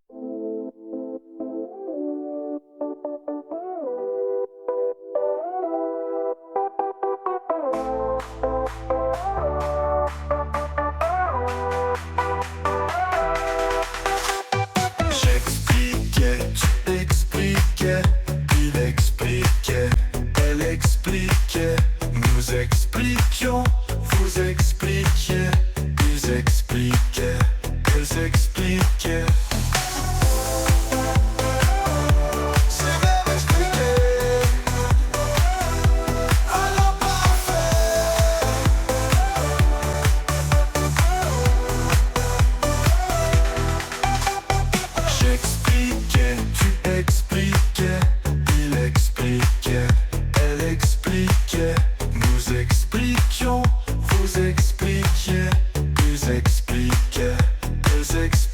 J'expliquais, tu expliquais, il expliquait, elle expliquait, nous expliquions, vous expliquiez, ils expliquaient, elles expliquaient. C'est même expliqué, alors parfait. J'expliquais, tu expliquais, il expliquait, elle expliquait, nous expliquions, vous expliquiez, ils expliquaient, elles expliquaient.